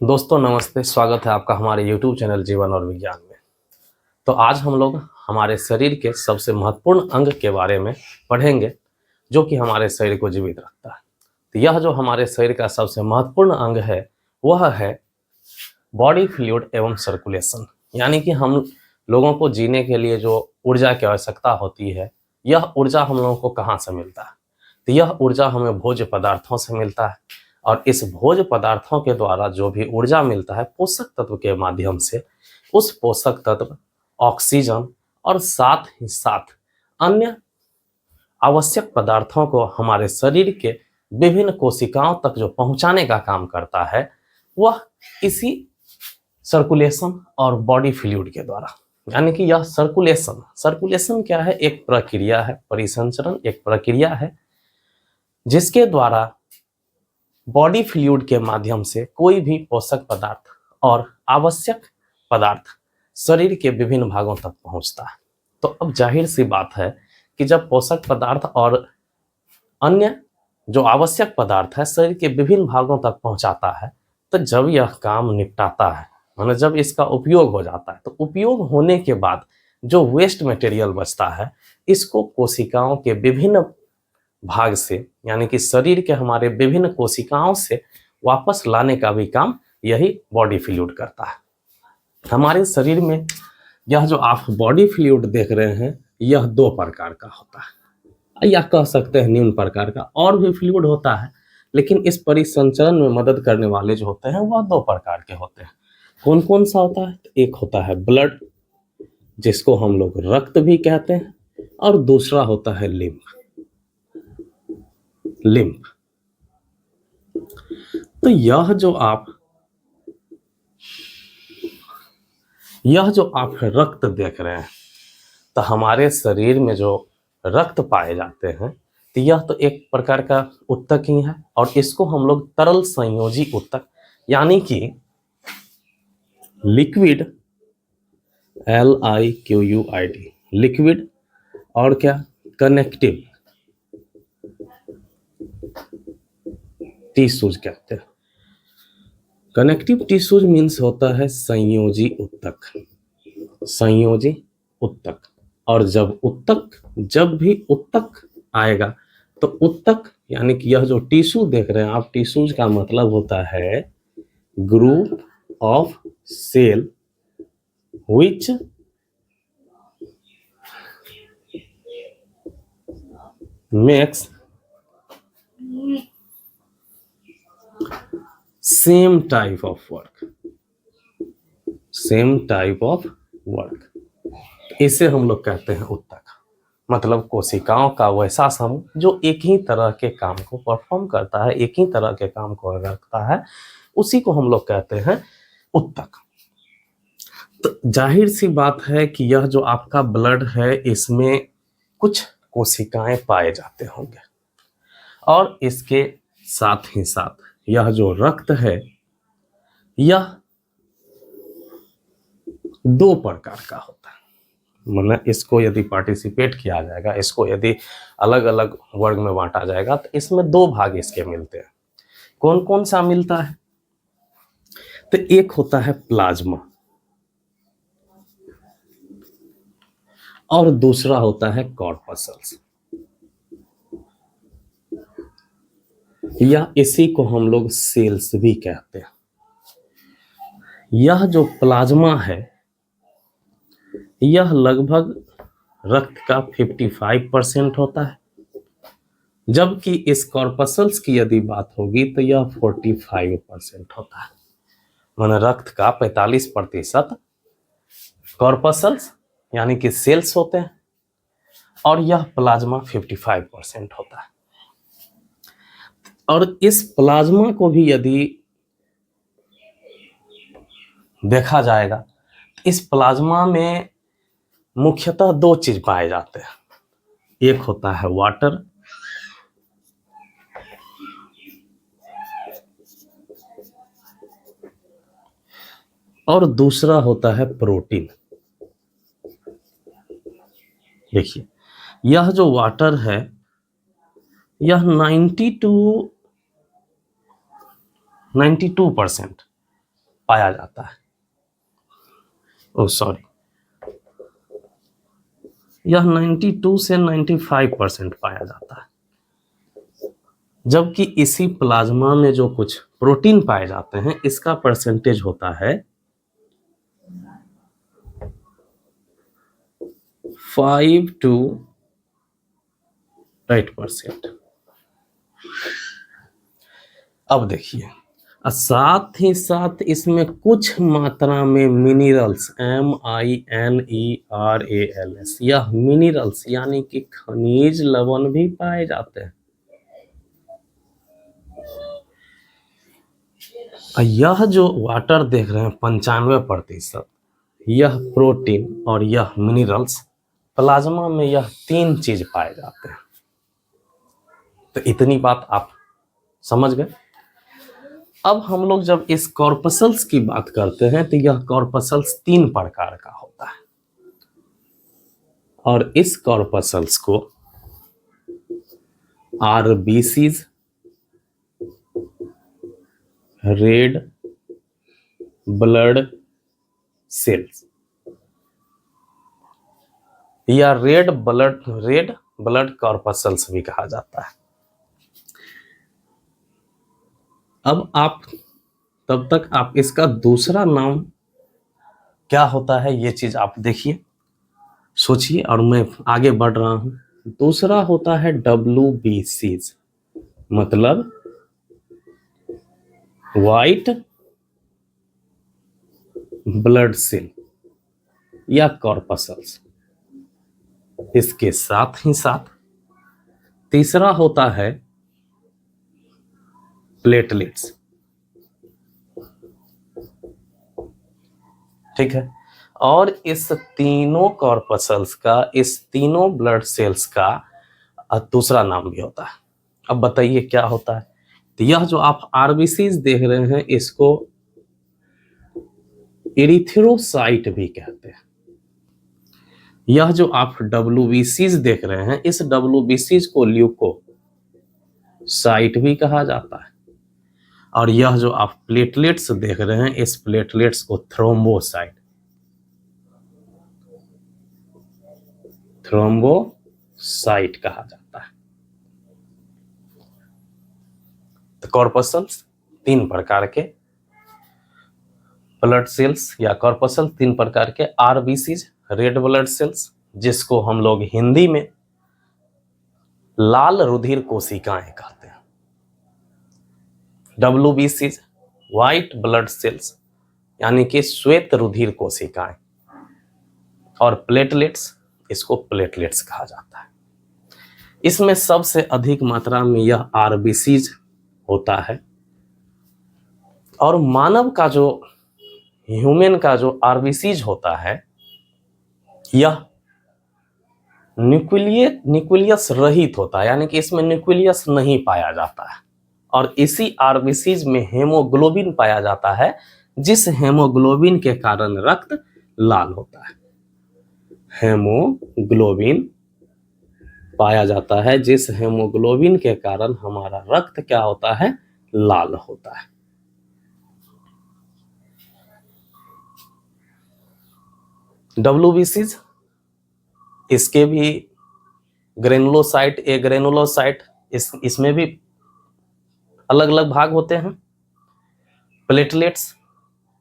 दोस्तों नमस्ते, स्वागत है आपका हमारे YouTube चैनल जीवन और विज्ञान में। तो आज हम लोग हमारे शरीर के सबसे महत्वपूर्ण अंग के बारे में पढ़ेंगे जो कि हमारे शरीर को जीवित रखता है। तो यह जो हमारे शरीर का सबसे महत्वपूर्ण अंग है वह है बॉडी फ्लूइड एवं सर्कुलेशन। यानी कि हम लोगों को जीने के लिए जो ऊर्जा की आवश्यकता होती है, यह ऊर्जा हम लोगों को कहाँ से मिलता है? तो यह ऊर्जा हमें भोज्य पदार्थों से मिलता है और इस भोज्य पदार्थों के द्वारा जो भी ऊर्जा मिलता है पोषक तत्व के माध्यम से, उस पोषक तत्व, ऑक्सीजन और साथ ही साथ अन्य आवश्यक पदार्थों को हमारे शरीर के विभिन्न कोशिकाओं तक जो पहुंचाने का काम करता है वह इसी सर्कुलेशन और बॉडी फ्लूइड के द्वारा। यानी कि यह सर्कुलेशन क्या है? एक प्रक्रिया है, परिसंचरण एक प्रक्रिया है जिसके द्वारा बॉडी फ्लूइड के माध्यम से कोई भी पोषक पदार्थ और आवश्यक पदार्थ शरीर के विभिन्न भागों तक पहुंचता है। तो अब जाहिर सी बात है कि जब पोषक पदार्थ और अन्य जो आवश्यक पदार्थ है शरीर के विभिन्न भागों तक पहुंचाता है, तो जब यह काम निपटाता है, माने जब इसका उपयोग हो जाता है, तो उपयोग होने के बाद जो वेस्ट मटेरियल बचता है इसको कोशिकाओं के विभिन्न भाग से, यानी कि शरीर के हमारे विभिन्न कोशिकाओं से वापस लाने का भी काम यही बॉडी फ्लूइड करता है। हमारे शरीर में यह जो आप बॉडी फ्लूइड देख रहे हैं यह दो प्रकार का होता है, या कह सकते हैं निम्न प्रकार का। और भी फ्लूइड होता है लेकिन इस परिसंचरण में मदद करने वाले जो होते हैं वह दो प्रकार के होते हैं। कौन कौन सा होता है? एक होता है ब्लड, जिसको हम लोग रक्त भी कहते हैं, और दूसरा होता है लिम्फ। तो यह जो आप रक्त देख रहे हैं, तो हमारे शरीर में जो रक्त पाए जाते हैं तो यह तो एक प्रकार का ऊतक ही है, और इसको हम लोग तरल संयोजी ऊतक यानी कि लिक्विड, LIQUID, लिक्विड, और क्या कनेक्टिव टिश्यूज कहते हैं। कनेक्टिव टिश्यूज मीन्स होता है संयोजी ऊतक। और जब भी ऊतक आएगा तो ऊतक यानी कि यह जो टिश्यू देख रहे हैं आप, टिश्यूज का मतलब होता है group of cell which makes same type of work। इसे हम लोग कहते हैं ऊतक, मतलब कोशिकाओं का वैसा समूह जो एक ही तरह के काम को परफॉर्म करता है, एक ही तरह के काम को रखता है, उसी को हम लोग कहते हैं ऊतक। तो जाहिर सी बात है कि यह जो आपका ब्लड है इसमें कुछ कोशिकाएं पाए जाते होंगे, और इसके साथ ही साथ यह जो रक्त है यह दो प्रकार का होता है। मतलब इसको यदि पार्टिसिपेट किया जाएगा, इसको यदि अलग अलग वर्ग में बांटा जाएगा तो इसमें दो भाग इसके मिलते हैं। कौन कौन सा मिलता है? तो एक होता है प्लाज्मा और दूसरा होता है कॉर्पस्कल्स, या इसी को हम लोग सेल्स भी कहते हैं। यह जो प्लाज्मा है यह लगभग रक्त का 55% होता है, जबकि इस कॉर्पस्कल्स की यदि बात होगी तो यह 45% होता है। माने रक्त का 45% कॉर्पस्कल्स यानी कि सेल्स होते हैं, और यह प्लाज्मा 55% होता है। और इस प्लाज्मा को भी यदि देखा जाएगा, इस प्लाज्मा में मुख्यतः दो चीज पाए जाते हैं। एक होता है वाटर और दूसरा होता है प्रोटीन। देखिए यह जो वाटर है यह 92% पाया जाता है। ओ सॉरी, यह 92 से 95% पाया जाता है। जबकि इसी प्लाज्मा में जो कुछ प्रोटीन पाए जाते हैं इसका परसेंटेज होता है 5 to 8%। अब देखिए, साथ ही साथ इसमें कुछ मात्रा में मिनरल्स MINERALS यह मिनरल्स यानी कि खनिज लवण भी पाए जाते हैं। यह जो वाटर देख रहे हैं 95%, यह प्रोटीन और यह मिनरल्स प्लाज्मा में यह 3 चीज पाए जाते हैं। तो इतनी बात आप समझ गए। अब हम लोग जब इस कॉर्पसल्स की बात करते हैं तो यह कॉर्पसल्स 3 प्रकार का होता है और इस कॉर्पसल्स को आरबीसीज, रेड ब्लड सेल्स या रेड ब्लड कॉर्पसल्स भी कहा जाता है। अब आप तब तक आप इसका दूसरा नाम क्या होता है ये चीज आप देखिए, सोचिए, और मैं आगे बढ़ रहा हूं। दूसरा होता है WBCs, मतलब व्हाइट ब्लड सेल या कॉर्पसल्स। इसके साथ ही साथ तीसरा होता है प्लेटलेट्स। ठीक है, और इस तीनों कॉर्पसल्स का, इस तीनों ब्लड सेल्स का दूसरा नाम भी होता है। अब बताइए क्या होता है। तो यह जो आप आरबीसीज देख रहे हैं इसको इरिथ्रोसाइट भी कहते हैं। यह जो आप WBCs देख रहे हैं इस WBCs को ल्यूकोसाइट भी कहा जाता है। और यह जो आप प्लेटलेट्स देख रहे हैं इस प्लेटलेट्स को थ्रोम्बोसाइट कहा जाता है। तो कॉर्पसल्स 3 प्रकार के, ब्लड सेल्स या कॉर्पसल 3 प्रकार के, आरबीसीज रेड ब्लड सेल्स जिसको हम लोग हिंदी में लाल रुधिर कोशिकाएं कहते हैं, WBCs व्हाइट ब्लड सेल्स यानी कि श्वेत रुधिर कोशिकाएं, और प्लेटलेट्स इसको प्लेटलेट्स कहा जाता है। इसमें सबसे अधिक मात्रा में यह आरबीसीज होता है। और मानव का जो, ह्यूमन का जो आरबीसीज होता है यह न्यूक्लियस रहित होता है, यानी कि इसमें न्यूक्लियस नहीं पाया जाता है। और इसी आरबीसीज में हेमोग्लोबिन पाया जाता है, जिस हेमोग्लोबिन के कारण रक्त लाल होता है। हेमोग्लोबिन पाया जाता है, जिस हेमोग्लोबिन के कारण हमारा रक्त क्या होता है, लाल होता है। WBCs इसके भी ग्रेनुलोसाइट, ए ग्रेनुलोसाइट, इसमें भी अलग अलग भाग होते हैं। प्लेटलेट्स,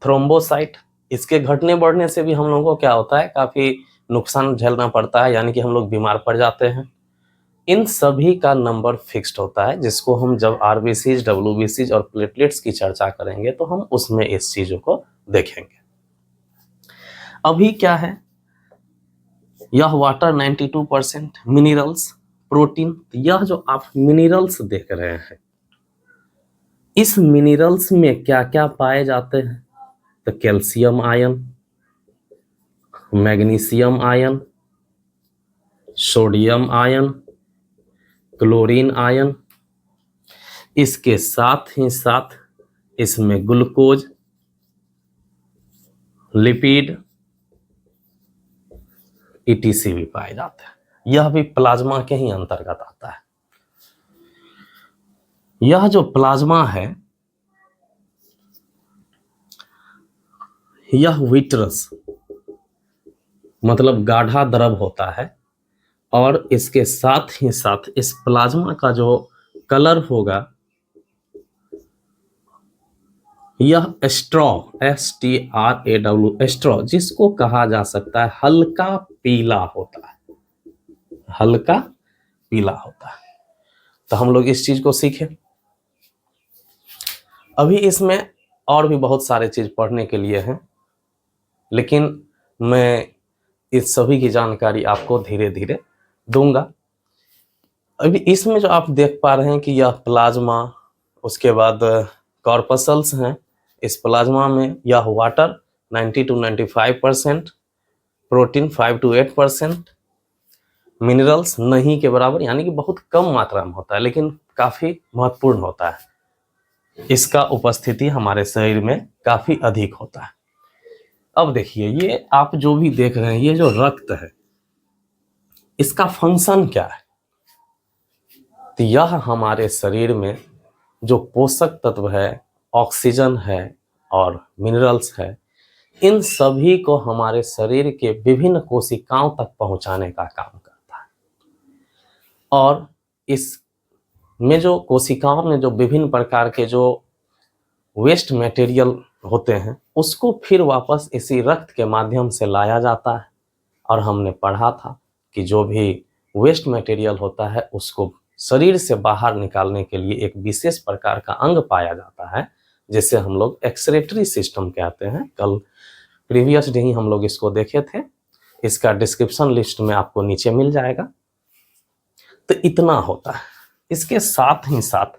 थ्रोम्बोसाइट, इसके घटने बढ़ने से भी हम लोगों को क्या होता है, काफी नुकसान झेलना पड़ता है, यानी कि हम लोग बीमार पड़ जाते हैं। इन सभी का नंबर फिक्स्ड होता है, जिसको हम जब आरबीसीज, WBCs और प्लेटलेट्स की चर्चा करेंगे तो हम उसमें इस चीजों को देखेंगे। अभी क्या है, यह वाटर 92%, मिनरल्स, प्रोटीन। यह जो आप मिनरल्स देख रहे हैं इस मिनरल्स में क्या क्या पाए जाते हैं, तो calcium ion, magnesium ion, sodium ion, chlorine ion. इसके साथ ही साथ इसमें ग्लूकोज, लिपिड, ETC भी पाए जाते हैं। यह भी प्लाज्मा के ही अंतर्गत आता है। यह जो प्लाज्मा है यह विट्रस मतलब गाढ़ा द्रव होता है, और इसके साथ ही साथ इस प्लाज्मा का जो कलर होगा यह स्ट्रॉ, STRAW स्ट्रॉ, जिसको कहा जा सकता है हल्का पीला होता है, हल्का पीला होता है। तो हम लोग इस चीज को सीखे। अभी इसमें और भी बहुत सारे चीज पढ़ने के लिए हैं, लेकिन मैं इस सभी की जानकारी आपको धीरे धीरे दूंगा। अभी इसमें जो आप देख पा रहे हैं कि यह प्लाज्मा, उसके बाद कॉर्पसल्स हैं। इस प्लाज्मा में यह water 90 to 95%, protein 5 to 8%, minerals नहीं के बराबर, यानी कि बहुत कम मात्रा में होता है, लेकिन काफी महत्वपूर्ण होता है। इसका उपस्थिति हमारे शरीर में काफी अधिक होता है। अब देखिए, ये आप जो भी देख रहे हैं, ये जो रक्त है, इसका फंक्शन क्या है? तो यह हमारे शरीर में जो पोषक तत्व है, ऑक्सीजन है और मिनरल्स है, इन सभी को हमारे शरीर के विभिन्न कोशिकाओं तक पहुंचाने का काम करता है। और इस में जो कोशिकाओं में जो विभिन्न प्रकार के जो वेस्ट मटेरियल होते हैं, उसको फिर वापस इसी रक्त के माध्यम से लाया जाता है। और हमने पढ़ा था कि जो भी वेस्ट मटेरियल होता है, उसको शरीर से बाहर निकालने के लिए एक विशेष प्रकार का अंग पाया जाता है, जिसे हम लोग एक्सक्रीटरी सिस्टम कहते हैं। कल प्रीवियस डे ही हम लोग इसको देखे थे, इसका डिस्क्रिप्शन लिस्ट में आपको नीचे मिल जाएगा। तो इतना होता है। इसके साथ ही साथ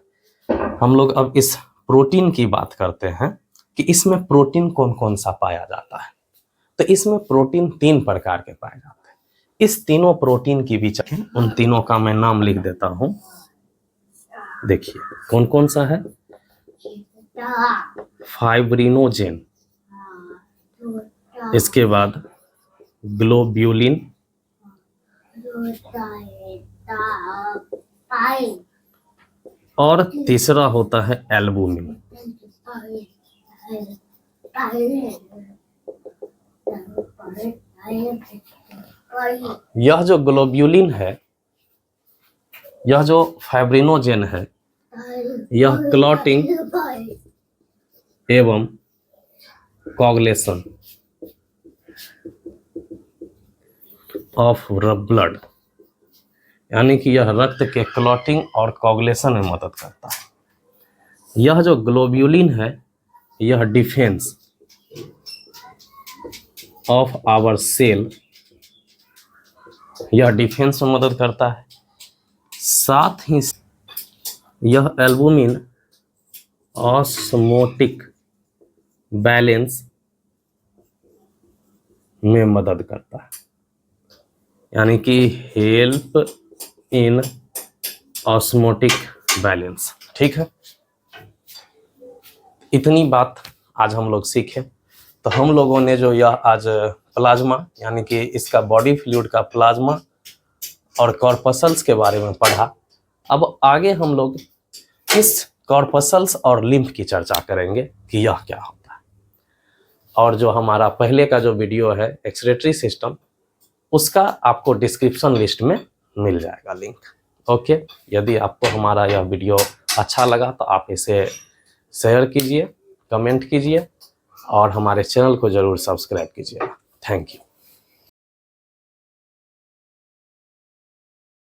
हम लोग अब इस प्रोटीन की बात करते हैं कि इसमें प्रोटीन कौन कौन सा पाया जाता है। तो इसमें प्रोटीन 3 प्रकार के पाए जाते हैं। इस तीनों प्रोटीन की भी उन तीनों का मैं नाम लिख देता हूं। देखिए कौन कौन सा है। फाइब्रिनोजेन, इसके बाद ग्लोब्यूलिन, और तीसरा होता है एल्बुमिन। यह जो ग्लोब्यूलिन है, यह जो फाइब्रिनोजेन है, यह क्लॉटिंग एवं कोगुलेशन ऑफ ब्लड, यानी कि यह रक्त के क्लॉटिंग और कोगुलेशन में मदद करता है। यह जो ग्लोब्यूलिन है, यह डिफेंस ऑफ आवर सेल, यह डिफेंस में मदद करता है। साथ ही यह एल्बुमिन ऑस्मोटिक बैलेंस में मदद करता है, यानी कि हेल्प इन ऑस्मोटिक बैलेंस। ठीक है, इतनी बात आज हम लोग सीखे। तो हम लोगों ने जो यह आज प्लाज्मा, यानी कि इसका बॉडी फ्लूइड का प्लाज्मा और कॉर्पसल्स के बारे में पढ़ा। अब आगे हम लोग इस कॉर्पसल्स और लिम्फ की चर्चा करेंगे कि यह क्या होता है। और जो हमारा पहले का जो वीडियो है एक्सक्रीटरी सिस्टम, उसका आपको डिस्क्रिप्शन लिस्ट में मिल जाएगा लिंक। ओके, यदि आपको हमारा यह वीडियो अच्छा लगा तो आप इसे शेयर कीजिए, कमेंट कीजिए और हमारे चैनल को ज़रूर सब्सक्राइब कीजिएगा। Thank you.